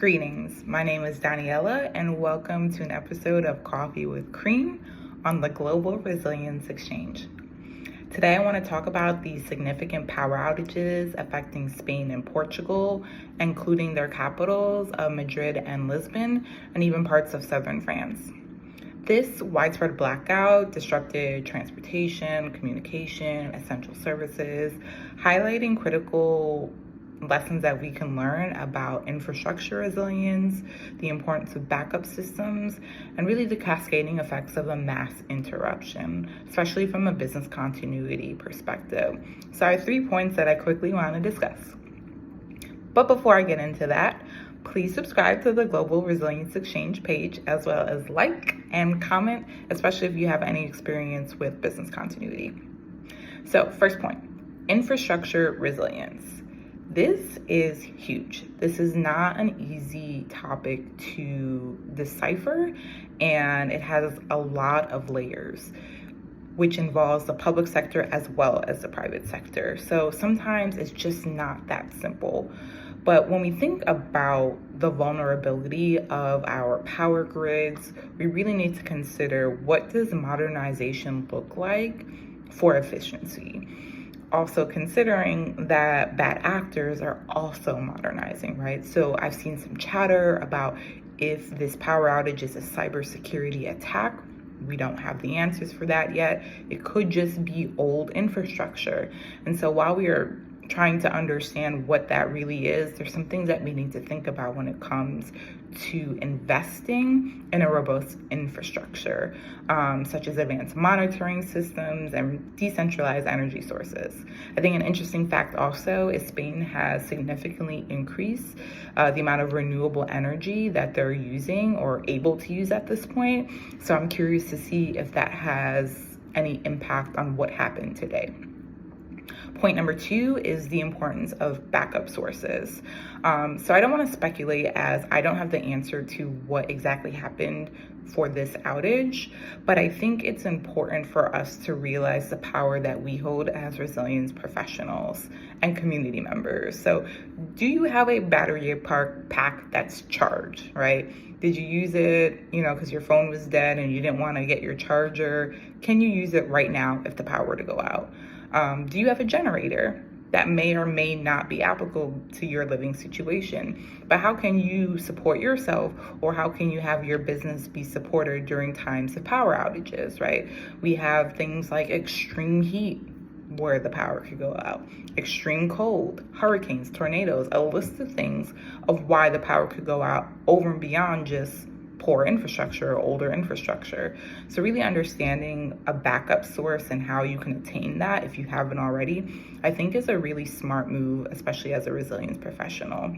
Greetings, my name is Daniela and welcome to an episode of Coffee with Cream on the Global Resilience Exchange. Today I want to talk about the significant power outages affecting Spain and Portugal, including their capitals of Madrid and Lisbon, and even parts of southern France. This widespread blackout disrupted transportation, communication, essential services, highlighting critical lessons that we can learn about infrastructure resilience, the importance of backup systems, and really the cascading effects of a mass interruption, especially from a business continuity perspective. So I have 3 points that I quickly want to discuss. But before I get into that, please subscribe to the Global Resilience Exchange page, as well as like and comment, especially if you have any experience with business continuity. So first point, infrastructure resilience. This is huge. This is not an easy topic to decipher, and it has a lot of layers, which involves the public sector as well as the private sector. So sometimes it's just not that simple. But when we think about the vulnerability of our power grids, we really need to consider, what does modernization look like for efficiency? Also considering that bad actors are also modernizing, right? So I've seen some chatter about if this power outage is a cybersecurity attack. We don't have the answers for that yet. It could just be old infrastructure. And so while we are trying to understand what that really is, there's some things that we need to think about when it comes to investing in a robust infrastructure, such as advanced monitoring systems and decentralized energy sources. I think an interesting fact also is Spain has significantly increased the amount of renewable energy that they're using or able to use at this point. So I'm curious to see if that has any impact on what happened today. Point number 2 is the importance of backup sources. So I don't want to speculate, as I don't have the answer to what exactly happened for this outage, but I think it's important for us to realize the power that we hold as resilience professionals and community members. So do you have a battery pack that's charged, right? Did you use it, because your phone was dead and you didn't want to get your charger? Can you use it right now if the power were to go out? Do you have a generator that may or may not be applicable to your living situation? But how can you support yourself, or how can you have your business be supported during times of power outages, right? We have things like extreme heat where the power could go out, extreme cold, hurricanes, tornadoes, a list of things of why the power could go out over and beyond just poor infrastructure or older infrastructure. So really understanding a backup source and how you can attain that if you haven't already, I think is a really smart move, especially as a resilience professional.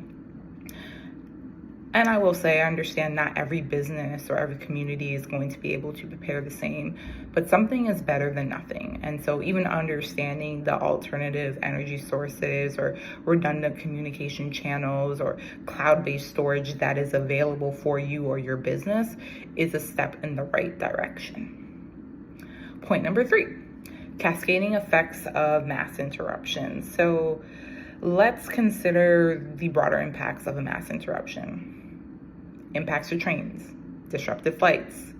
And I will say, I understand not every business or every community is going to be able to prepare the same, but something is better than nothing. And so even understanding the alternative energy sources or redundant communication channels or cloud-based storage that is available for you or your business is a step in the right direction. Point number 3, cascading effects of mass interruptions. So let's consider the broader impacts of a mass interruption. Impacts to trains, disrupted flights,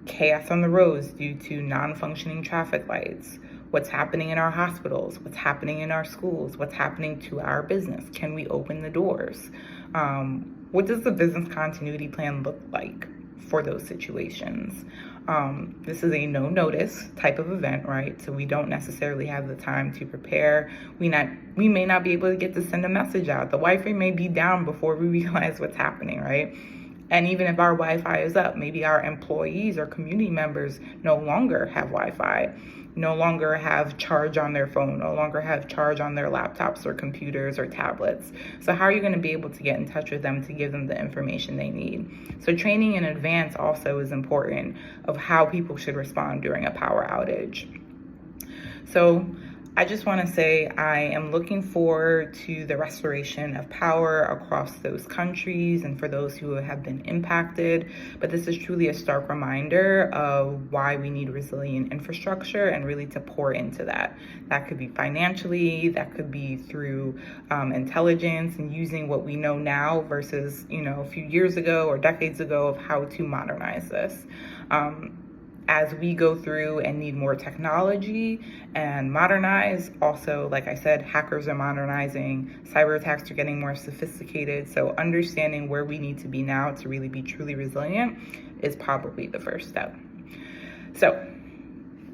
chaos on the roads due to non-functioning traffic lights, what's happening in our hospitals, what's happening in our schools, what's happening to our business. Can we open the doors? What does the business continuity plan look like for those situations? This is a no-notice type of event, right? So we don't necessarily have the time to prepare. We may not be able to get to send a message out. The Wi-Fi may be down before we realize what's happening, right? And even if our Wi-Fi is up, maybe our employees or community members no longer have Wi-Fi, no longer have charge on their phone, no longer have charge on their laptops or computers or tablets. So how are you going to be able to get in touch with them to give them the information they need? So training in advance also is important of how people should respond during a power outage. So I just want to say I am looking forward to the restoration of power across those countries and for those who have been impacted. But this is truly a stark reminder of why we need resilient infrastructure and really to pour into that. That could be financially, that could be through intelligence and using what we know now versus, a few years ago or decades ago of how to modernize this. As we go through and need more technology and modernize, also, like I said, hackers are modernizing, cyber attacks are getting more sophisticated. So understanding where we need to be now to really be truly resilient is probably the first step. So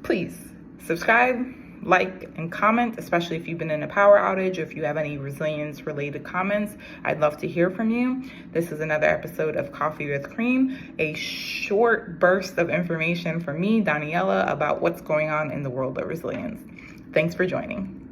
please subscribe, like, and comment, especially if you've been in a power outage or if you have any resilience related comments. I'd love to hear from you. This is another episode of Coffee with Cream, a short burst of information from me, Daniela, about what's going on in the world of resilience. Thanks for joining.